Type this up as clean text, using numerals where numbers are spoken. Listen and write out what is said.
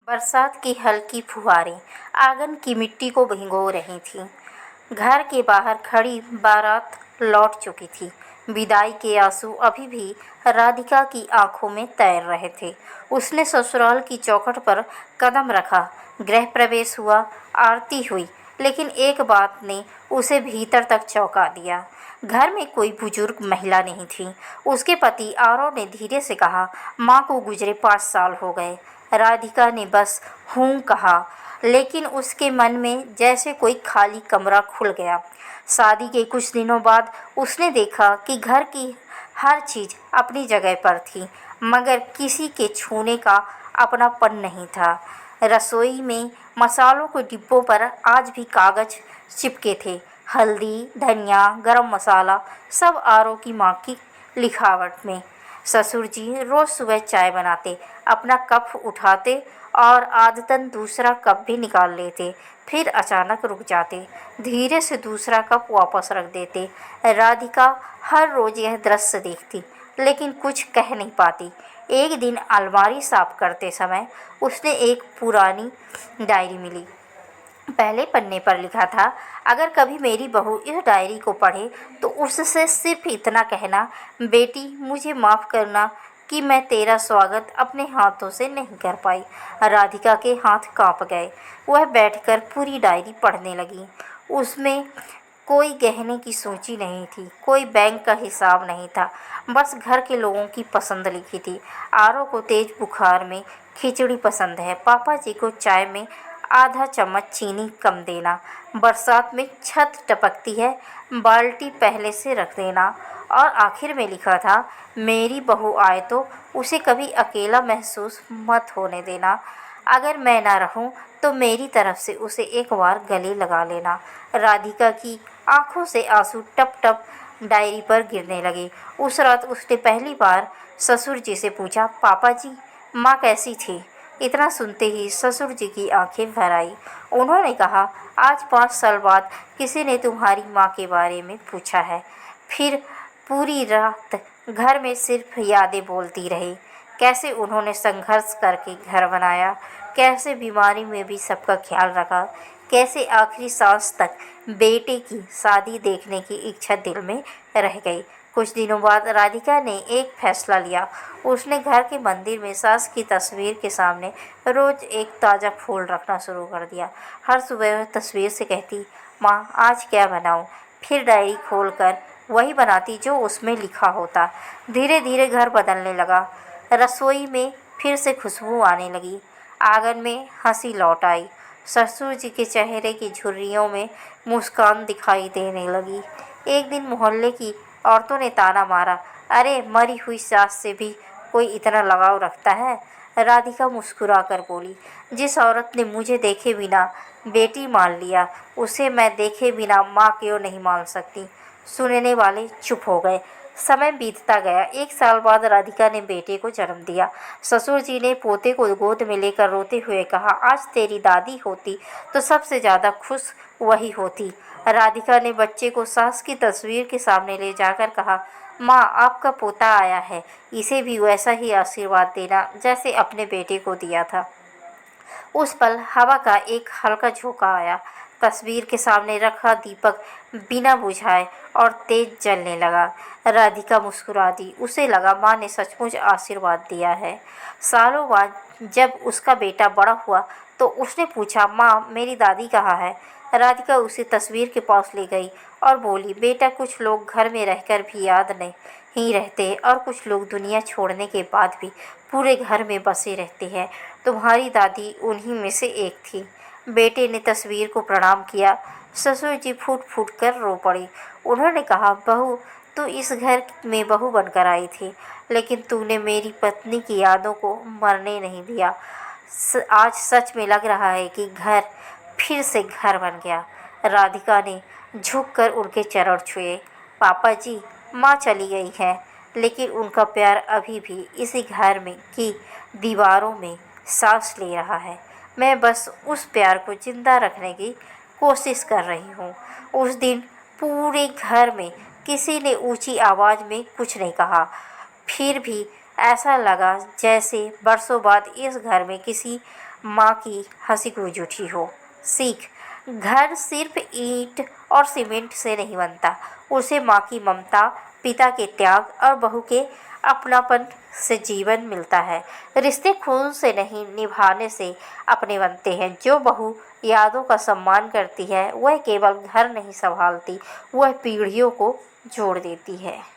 बरसात की हल्की फुहारें आंगन की मिट्टी को भिगो रही थीं। घर के बाहर खड़ी बारात लौट चुकी थी। विदाई के आंसू अभी भी राधिका की आंखों में तैर रहे थे। उसने ससुराल की चौखट पर कदम रखा, गृह प्रवेश हुआ, आरती हुई, लेकिन एक बात ने उसे भीतर तक चौंका दिया। घर में कोई बुजुर्ग महिला नहीं थी। उसके पति आरव ने धीरे से कहा, माँ को गुजरे 5 साल हो गए। राधिका ने बस हूँ कहा, लेकिन उसके मन में जैसे कोई खाली कमरा खुल गया। शादी के कुछ दिनों बाद उसने देखा कि घर की हर चीज़ अपनी जगह पर थी, मगर किसी के छूने का अपनापन नहीं था। रसोई में मसालों के डिब्बों पर आज भी कागज़ चिपके थे। हल्दी, धनिया, गरम मसाला सब आरव की माँ की लिखावट में। ससुर जी रोज़ सुबह चाय बनाते, अपना कप उठाते और आदतन दूसरा कप भी निकाल लेते, फिर अचानक रुक जाते, धीरे से दूसरा कप वापस रख देते। राधिका हर रोज़ यह दृश्य देखती, लेकिन कुछ कह नहीं पाती। एक दिन अलमारी साफ करते समय उसने एक पुरानी डायरी मिली। पहले पन्ने पर लिखा था, अगर कभी मेरी बहू इस डायरी को पढ़े तो उससे सिर्फ इतना कहना, बेटी मुझे माफ़ करना कि मैं तेरा स्वागत अपने हाथों से नहीं कर पाई। राधिका के हाथ कांप गए। वह बैठकर पूरी डायरी पढ़ने लगी। उसमें कोई गहने की सूची नहीं थी, कोई बैंक का हिसाब नहीं था, बस घर के लोगों की पसंद लिखी थी। आरव को तेज बुखार में खिचड़ी पसंद है, पापा जी को चाय में आधा चम्मच चीनी कम देना, बरसात में छत टपकती है, बाल्टी पहले से रख देना, और आखिर में लिखा था, मेरी बहू आए तो उसे कभी अकेला महसूस मत होने देना। अगर मैं ना रहूं तो मेरी तरफ से उसे एक बार गले लगा लेना। राधिका की आंखों से आंसू टप टप डायरी पर गिरने लगे। उस रात उसने पहली बार ससुर जी से पूछा, पापा जी माँ कैसी थी? इतना सुनते ही ससुर जी की आंखें भर आई। उन्होंने कहा, आज 5 साल बाद किसी ने तुम्हारी माँ के बारे में पूछा है। फिर पूरी रात घर में सिर्फ यादें बोलती रही। कैसे उन्होंने संघर्ष करके घर बनाया, कैसे बीमारी में भी सबका ख्याल रखा, कैसे आखिरी सांस तक बेटे की शादी देखने की इच्छा दिल में रह गई। कुछ दिनों बाद राधिका ने एक फैसला लिया। उसने घर के मंदिर में सास की तस्वीर के सामने रोज़ एक ताज़ा फूल रखना शुरू कर दिया। हर सुबह वह तस्वीर से कहती, माँ आज क्या बनाऊँ? फिर डायरी खोलकर वही बनाती जो उसमें लिखा होता। धीरे धीरे घर बदलने लगा। रसोई में फिर से खुशबू आने लगी। आंगन में हंसी लौट आई। ससुर जी के चेहरे की झुर्रियों में मुस्कान दिखाई देने लगी। एक दिन मोहल्ले की औरतों ने ताना मारा, अरे मरी हुई सास से भी कोई इतना लगाव रखता है? राधिका मुस्कुराकर बोली, जिस औरत ने मुझे देखे बिना बेटी मान लिया, उसे मैं देखे बिना माँ क्यों नहीं मान सकती? सुनने वाले चुप हो गए। समय बीतता गया। 1 साल बाद राधिका ने बेटे को जन्म दिया। ससुर जी ने पोते को गोद में लेकर रोते हुए कहा, आज तेरी दादी होती तो सबसे ज़्यादा खुश वही होती। राधिका ने बच्चे को सास की तस्वीर के सामने ले जाकर कहा, माँ आपका पोता आया है, इसे भी वैसा ही आशीर्वाद देना जैसे अपने बेटे को दिया था। उस पल हवा का एक हल्का झोंका आया। तस्वीर के सामने रखा दीपक बिना बुझाए और तेज जलने लगा। राधिका मुस्कुरा दी। उसे लगा माँ ने सचमुच आशीर्वाद दिया है। सालों बाद जब उसका बेटा बड़ा हुआ तो उसने पूछा, माँ मेरी दादी कहाँ है? राधिका उसे तस्वीर के पास ले गई और बोली, बेटा कुछ लोग घर में रहकर भी याद नहीं रहते और कुछ लोग दुनिया छोड़ने के बाद भी पूरे घर में बसे रहते हैं। तुम्हारी दादी उन्हीं में से एक थी। बेटे ने तस्वीर को प्रणाम किया। ससुर जी फूट फूट कर रो पड़े। उन्होंने कहा, बहू तू इस घर में बहू बनकर आई थी, लेकिन तूने मेरी पत्नी की यादों को मरने नहीं दिया। आज सच में लग रहा है कि घर फिर से घर बन गया। राधिका ने झुककर उनके चरण छुए। पापा जी माँ चली गई है, लेकिन उनका प्यार अभी भी इसी घर में की दीवारों में सांस ले रहा है। मैं बस उस प्यार को जिंदा रखने की कोशिश कर रही हूँ। उस दिन पूरे घर में किसी ने ऊंची आवाज़ में कुछ नहीं कहा। फिर भी ऐसा लगा जैसे बरसों बाद इस घर में किसी माँ की हंसी गूंज उठी हो। सीख, घर सिर्फ ईंट और सीमेंट से नहीं बनता, उसे माँ की ममता, पिता के त्याग और बहू के अपनापन से जीवन मिलता है। रिश्ते खून से नहीं, निभाने से अपने बनते हैं। जो बहू यादों का सम्मान करती है, वह केवल घर नहीं संभालती, वह पीढ़ियों को जोड़ देती है।